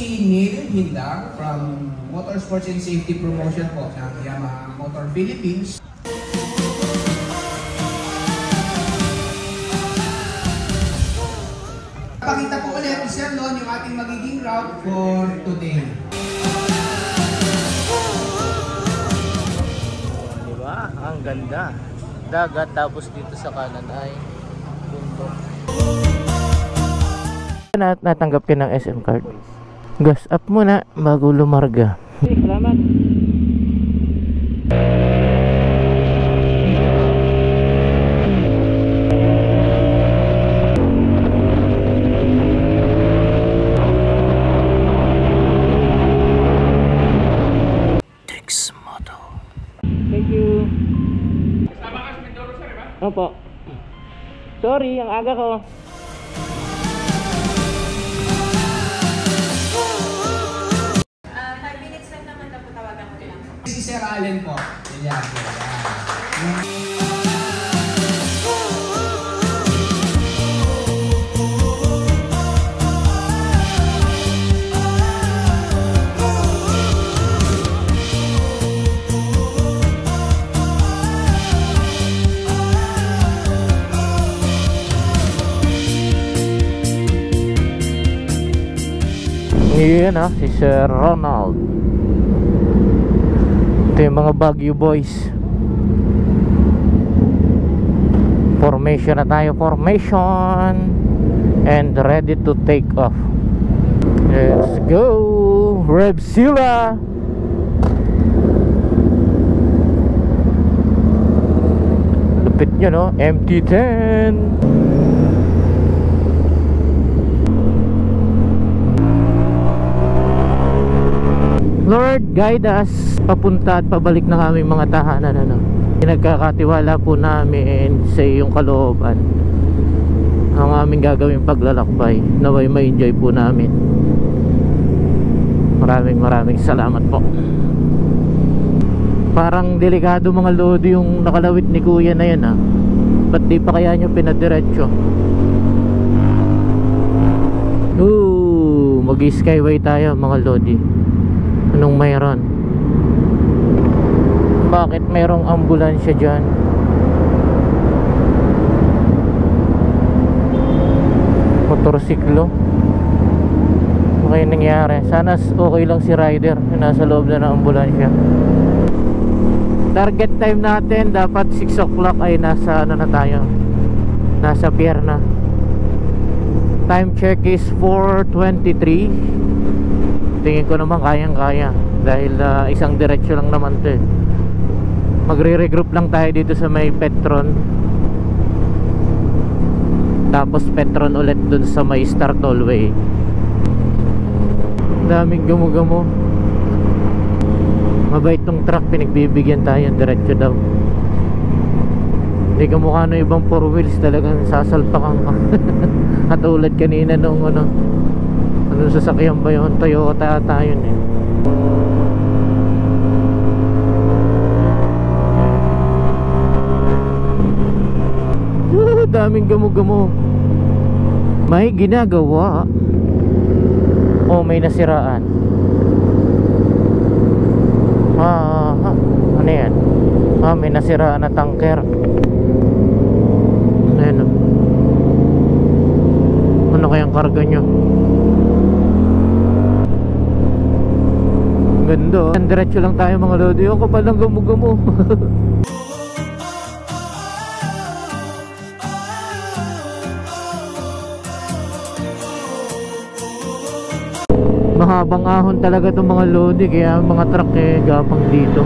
si Neil Hindar from Motorsports and Safety Promotion po ng Yamaha Motor Philippines. Pakita po ulit, Sir Lon, yung ating magiging route for today. Diba? Ang ganda. Dagat, tapos dito sa kanan ay bundok. Natanggap ka ng SM card. Gas up muna bago lumarga. Salamat. Dexmoto. Thank you. Kasama ka sa Mindoro, sir, ba? Opo. Sorry, ang aga ko. Si Sir Allen po. Yan. Yan si Sir Ronald. Ito yung mga Baguio boys. Formation na tayo. Formation. And ready to take off. Let's go Revzilla. Lupit nyo, no? MT-10. Lord, guide us papunta at pabalik ng aming mga tahanan. Pinagkakatiwala po namin sa iyong kalooban ang aming gagawing paglalakbay. Naway ma-enjoy po namin. Maraming salamat po. Parang delikado mga lodi yung nakalawit ni kuya na yan, ba't di pa kaya nyo pinadiretso? Mag-skyway tayo mga lodi. Anong mayroon? Bakit mayroong ambulansya dyan? Motorsiklo? Ano kaya nangyari? Sana okay lang si rider yung nasa loob na ng ambulansya. Target time natin dapat 6 o'clock ay nasa ano na tayo, nasa pier na. Time check is 4:23. Tingin ko naman kayang-kaya dahil isang diretsyo lang naman to. Magre-regroup lang tayo dito sa may Petron, tapos Petron ulit dun sa may Star Tollway. Daming gamo-gamo. Mabait tong truck, pinagbibigyan tayo diretsyo daw. Hindi ka mukha ng ibang 4 wheels, talagang sasalpakan ka. Katulad kanina nung ano sasakyan ba yun? Toyota ata yun eh. Daming gamo-gamo. May ginagawa o may nasiraan. Ano yan? May nasiraan na tanker. Ano? Ano kayang karga nyo? Ganda. Diretso lang tayo mga lodi. Yung kapal ng gamo-gamo. Mahabang ahon talaga itong mga lodi, kaya mga truck gapang dito.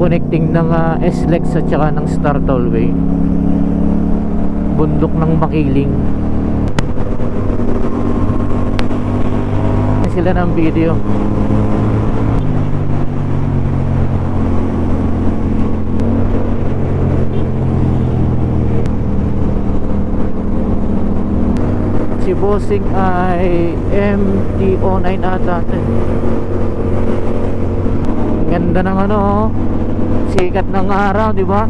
Connecting ng SLEX at saka ng Star Tollway. Bundok ng Makiling. Sila ng video. Si bossing ay MT-09 ata. Ganda ng ano, sikat ng araw, di ba?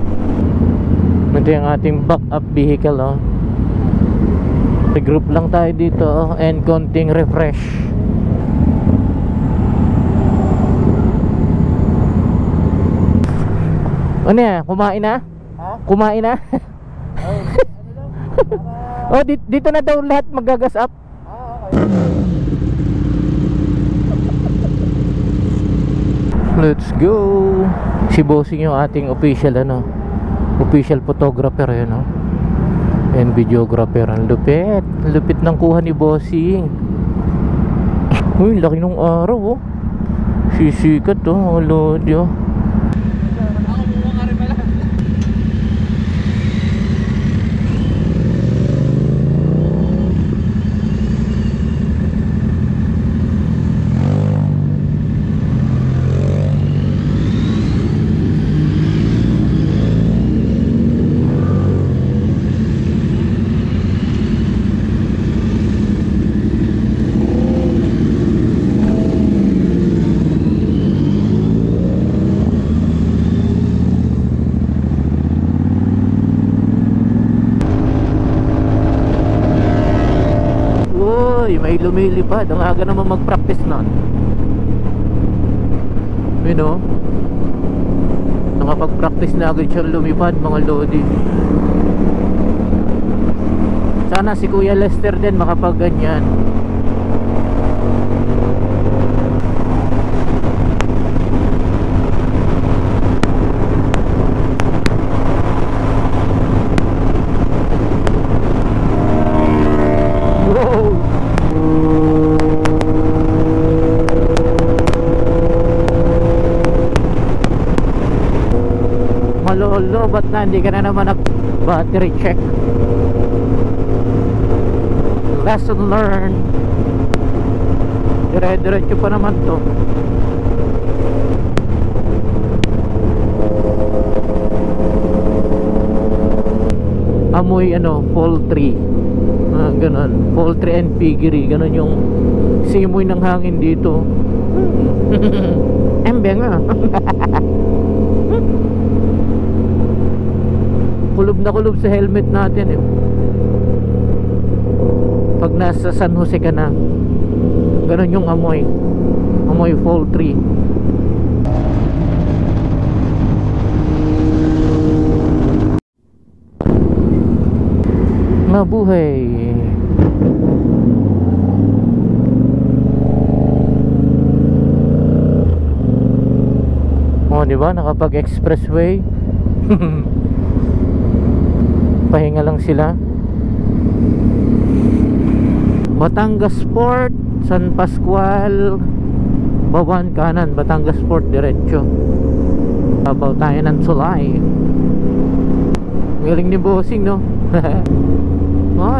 Ito yung ating backup vehicle, Regroup lang tayo dito and konting refresh. Ano yan? Kumain na? Ha? Kumain na? Oh, dito na daw lahat magagas up. Okay. Let's go. Si Bossing yung ating official official photographer yun, and videographer. Ang lupit ng kuha ni Bossing. Uy, laki nung araw, sisikat, lodi, may lumilipad. Ang aga naman mag-practice nun. Nakapag-practice na agad siya lumipad, mga lodi. Sana si Kuya Lester din makapag-ganyan. Malolo, ba't na hindi ka na naman nag-battery check? Lesson learned. Dire-diretso pa naman to. Amoy poultry, ganon, poultry and piggery, ganon yung simoy ng hangin dito. Embeng kulob na kulob sa helmet natin pag nasa San Jose ka na. Ganon yung amoy poultry. Mabuhay. Di ba nakapag-expressway? Pahinga lang sila. Batangas Port, San Pascual, Bawan kanan, Batangas Port diretso. Babaw tayo ng Sulay. Galing ni Bossing, no?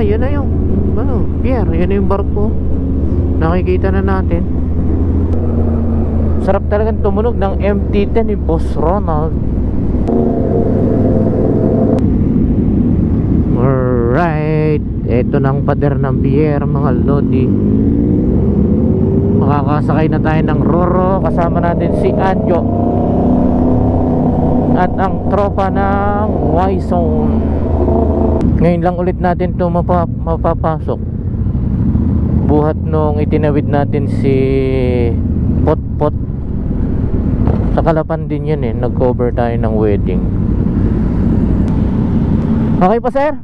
Yan na yung pier, yan na yung barko. Nakikita na natin. Sarap talagang tumunog ng MT-10 ni Boss Ronald. Alright, eto ng pader ng pier, mga lodi. Makakasakay na tayo ng Roro. Kasama natin si Anjo at ang tropa ng Y-Zone. Ngayon lang ulit natin ito mapapasok. Buhat nung itinawid natin si Potpot. Sa Kalapan din yun nag-cover tayo ng wedding. Okay pa, sir?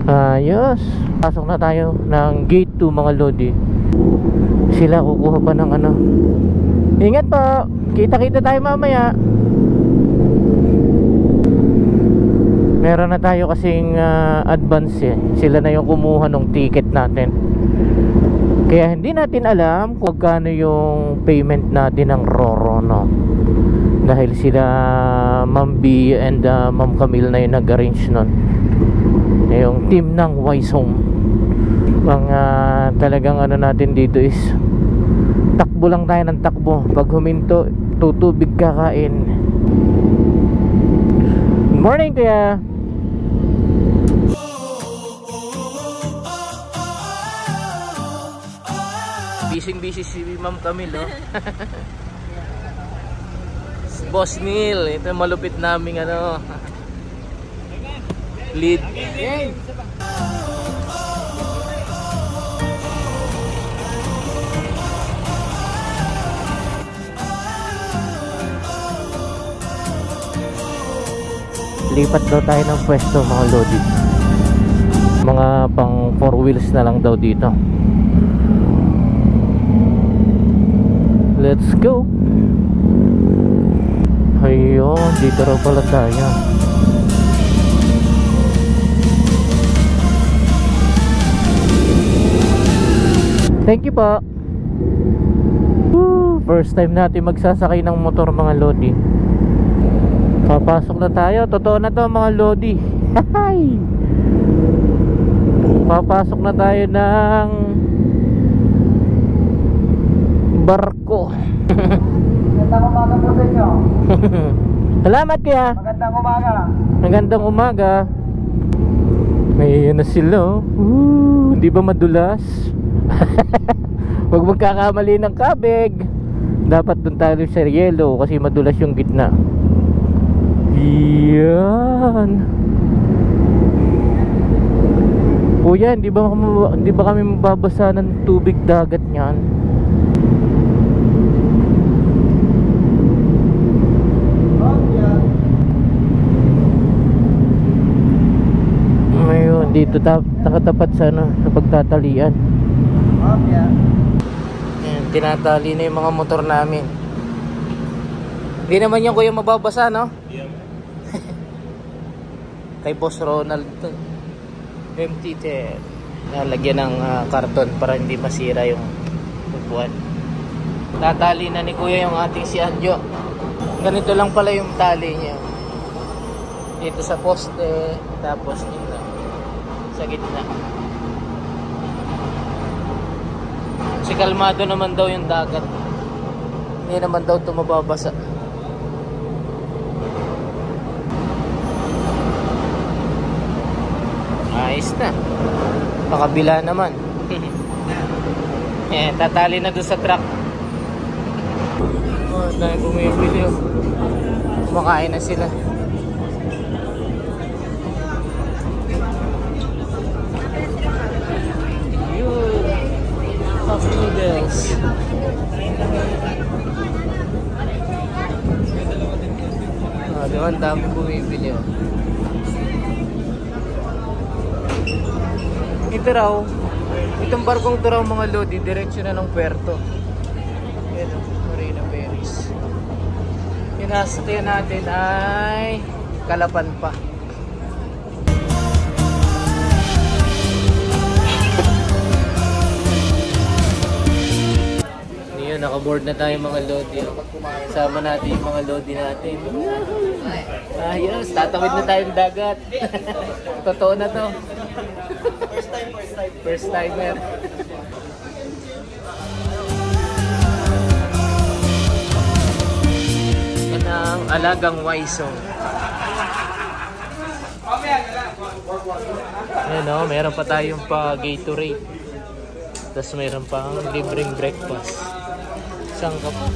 Ayos. Pasok na tayo ng gate 2, mga lodi. Sila kukuha pa ng Ingat po. Kita-kita tayo mamaya. Meron na tayo kasing advance Sila na yung kumuha ng ticket natin. Kaya hindi natin alam kung magkano yung payment natin ng Roro, dahil sila Ma'am B and Ma'am Camille na yung nag-arrange nun. Yung team ng Y-Zone. Talagang natin dito is takbo lang tayo ng takbo. Pag huminto, tutubig kakain. Good morning, kuya. Busy si Ma'am Camille, Boss Neil, ito yung malupit naming lead. lipat daw tayo ng pwesto mga lodi. Mga pang 4 wheels na lang daw dito. Let's go. Ayun, dito raw pala tayo. Thank you po. Woo, first time natin magsasakay ng motor mga lodi. Papasok na tayo. Totoo na to mga lodi. Hay! Papasok na tayo ng barko. Magandang umaga po sa inyo. Salamat kaya. Magandang umaga. Magandang umaga. May na sila. Hindi ba madulas? Huwag magkakamali ng kabig. Dapat dun tayo sa yellow kasi madulas yung gitna. Yan. Kuya, hindi ba kami mababasa ng tubig dagat niyan? Ngayon, dito nakatapat sa sa pagtatalian. Ayan, tinatali na yung mga motor namin. Hindi naman yung kuya mababasa, no? Yeah. Kay Boss Ronald to. MT-10. Nalagyan ng karton para hindi masira yung upuan. Tatali na ni kuya yung ating si Anjo. Ganito lang pala yung tali niya. Dito sa poste, tapos dito sa gitna. Kasi kalmado naman daw yung dagat. Hindi naman daw ito mababasa. Ayos na. Pakabila naman. Tatali na doon sa truck. Oh, dahil bumibili. Kumakain na sila. Cup noodles. Diba, ang dami bumibili. Ito raw, itong barkong ito raw mga lodi, diretsyo na ng puerto. Yan o, Marina Berries. Yung nasakyan natin ay Calapan pa. Yun, nakaboard na tayo mga lodi. Sama natin yung mga lodi natin. Ayos, tatawid na tayong dagat. Totoo na to. First timer. Yan ang alagang Waiso. Ayan o, meron pa tayong pa Gatorade. Tapos meron pang libreng breakfast. Saan ka pa?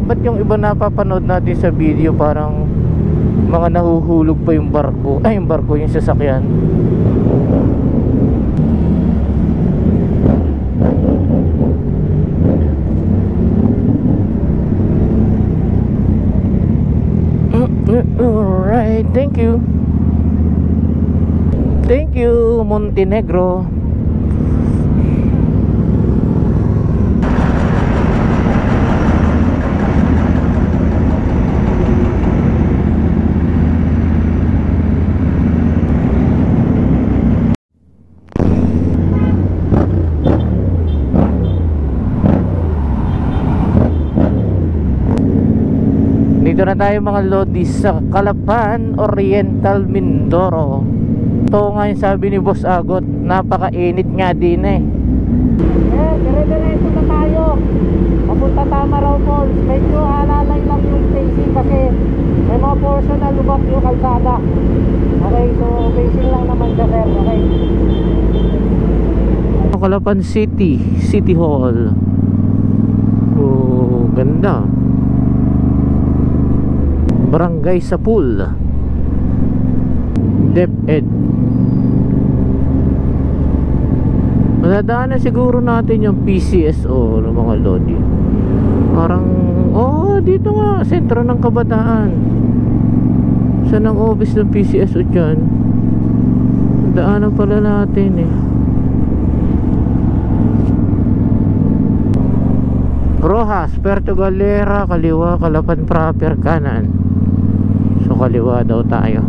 Ba't yung iba napapanood natin sa video parang mga nahuhulog pa yung barko? Ay, yung barko, yung sasakyan. Alright, thank you. Thank you, Montenegro. Dito na tayo mga lodi sa Calapan, Oriental, Mindoro. Ito nga yung sabi ni Boss Agot, napakainit nga din eh. Dire-diretso na tayo. Papunta Tamaraw Falls. Medyo alalay lang yung facing kasi may mga portion na lubak yung kalsada. Okay, so facing lang naman siya sir. Okay. Calapan City, City Hall. Oh, ganda. Barangay Sapul, DepEd. Madadaanan siguro natin yung PCSO ng mga lodi. Parang dito nga, sentro ng Kabataan. Saan ang office ng PCSO dyan? Daanan pala natin eh. Rojas, Puerto Galera, kaliwa, Calapan proper, kanan. So kaliwa daw tayo.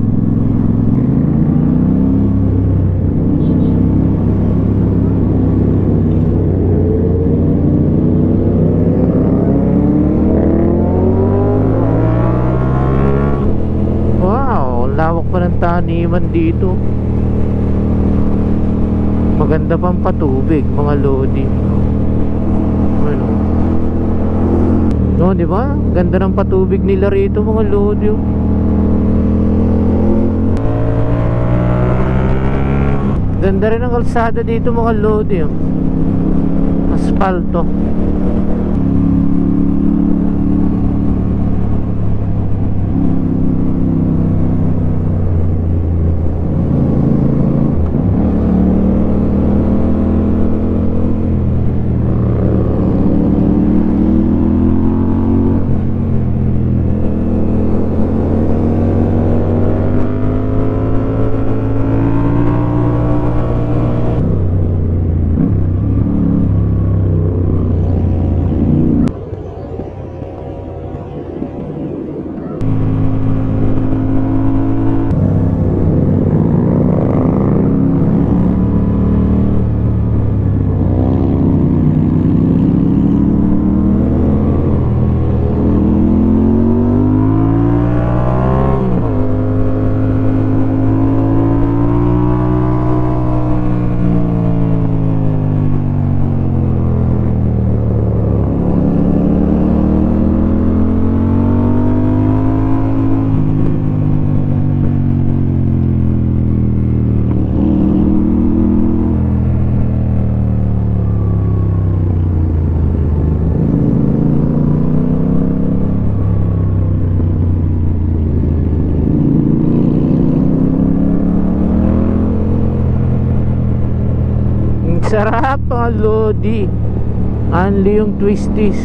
Lawak pa ng taniman dito. Maganda pang patubig, mga lodi. Ano? No, di ba? Ganda ng patubig nila rito, mga lodi. Ganda rin ang kalsada dito, mga lodi. Asfalto. Sarap mga lodi. Only yung twisties.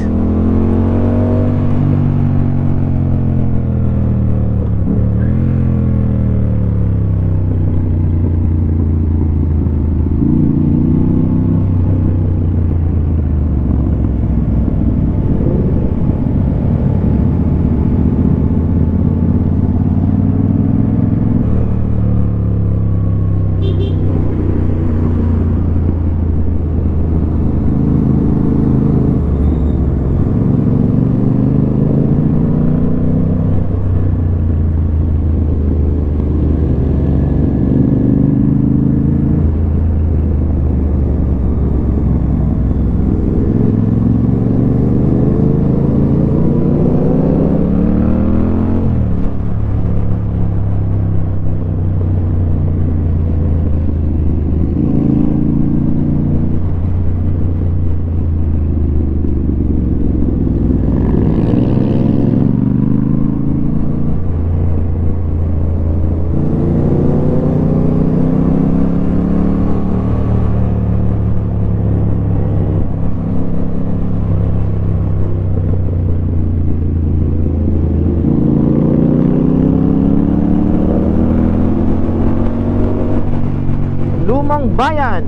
Lumang Bayan.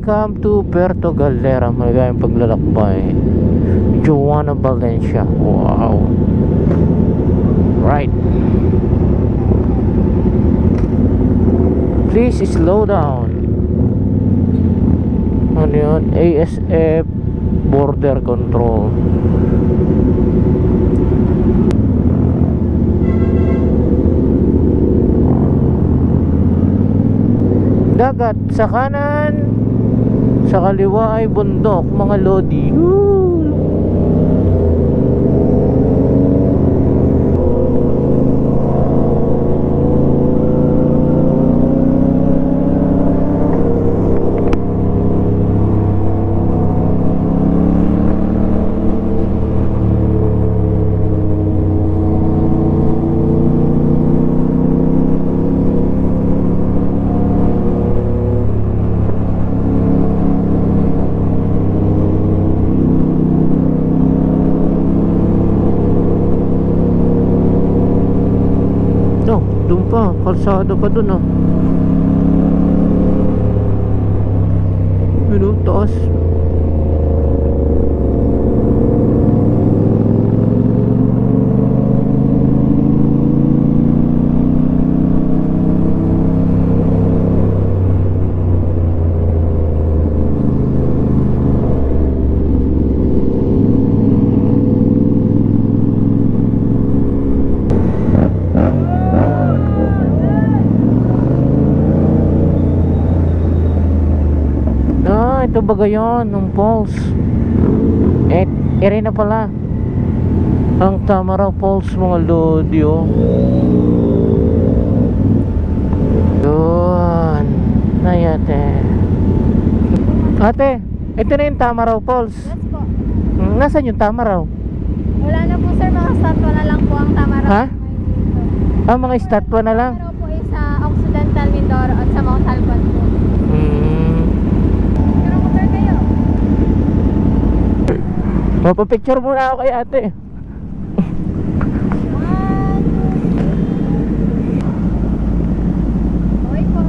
Welcome to Puerto Galera. Maligayang paglalakbay. Joanna Valencia. Wow. Right. Please slow down. Ano yun? ASF Border Control. Dagat sa kanan, sa kaliwa ay bundok, mga lodi. Doon pa, kalsada pa doon ah. Yun oh, taas. Ito ba gayon ng falls? Ere na pala ang Tamaraw Falls, mga lodi oh. Yun nayate. Ate, ito na yung Tamaraw Falls. Yes po. Nasaan yung Tamaraw? Wala na po sir, mga statwa na lang po ang Tamaraw. Ha? Mga statwa na lang? Tamaraw po ay sa Occidental Mindoro at sa Mount Halcon po. Mapapicture muna ako kay ate. Okay po.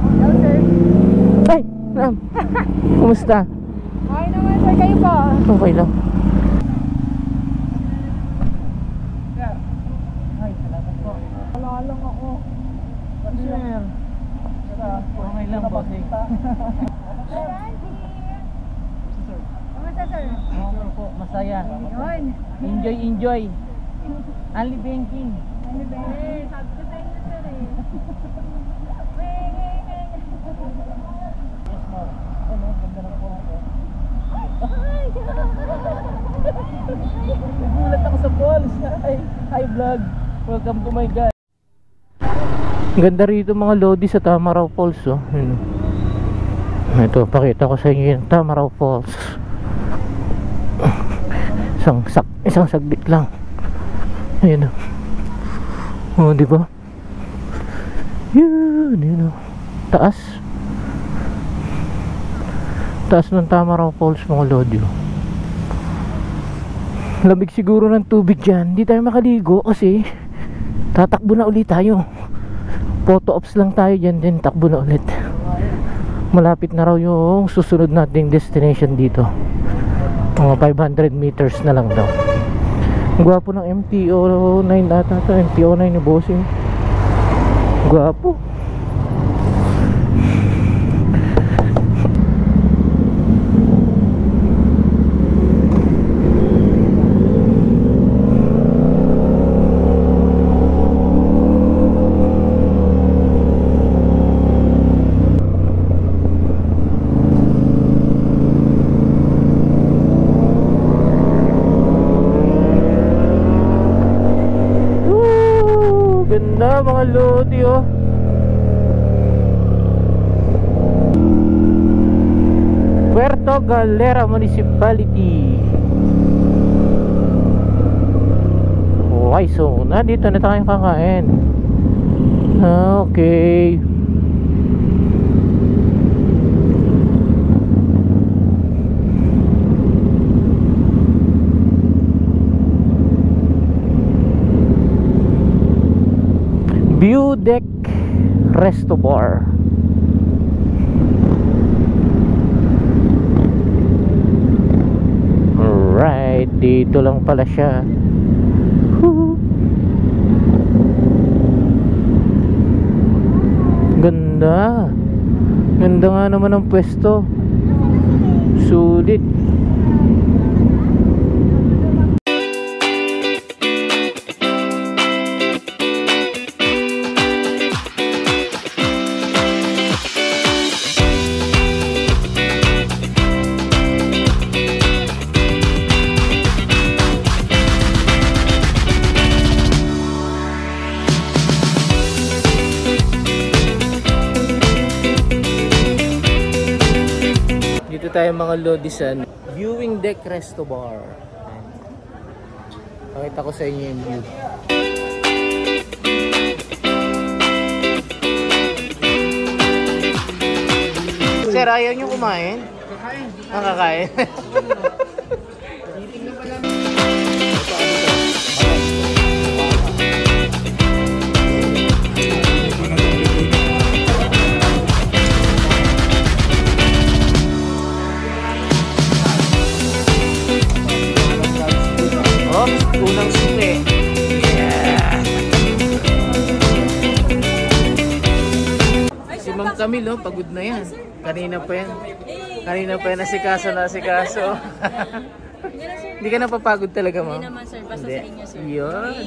Hello sir. Ay, ma'am. Kumusta? Okay naman sir, kayo po. Okay lang. Ay, salamat po. Wala lang ako. Sir. Okay lang, bossing. Sir Andy. Kamusta sir? Okay po, masaya. Yun. Enjoy. Only banking. Ano ba? Sabi ko sa inyo sir eh. Yes, ma'am. Ano, ganda ng phone ko. Nagulat ako sa balls. Hi vlog. Welcome to my guys. Ganda rito mga lodi sa Tamaraw Falls oh. Ito, pakita ko sa inyo yung Tamaraw Falls. Isang saglit lang. Ayun oh. Oh, di ba? Yun oh. Taas ng Tamaraw Falls mga lodi oh. Lamig siguro ng tubig dyan. Hindi tayo makaligo kasi tatakbo na ulit tayo. Photo ops lang tayo dyan, din takbo na ulit. Malapit na raw yung susunod nating destination dito. Mga 500 meters na lang daw. Gwapo ng MTO 9 ata to. MTO 9 ni bossing. Gwapo. Ganda mga lodi oh. Puerto Galera Municipality. Okay, so nandito na tayo kakain. Okay. View Deck Resto Bar. Alright, dito lang pala siya. Woo. Ganda. Ganda nga naman ang pwesto. Sulit. Tayo mga Lodisan, viewing deck resto bar. Pakita ko sa inyo yung view. Sir, ayaw nyo kumain? Kakain. Ah, kakain. Unang suki. Yeah. Si Ma'am Camille, oh, pagod na yan. Kanina pa yan. Kanina pa yan nasikaso. Hindi ka napapagod talaga, Ma'am? Hindi naman sir, basta sa inyo sir. Yun.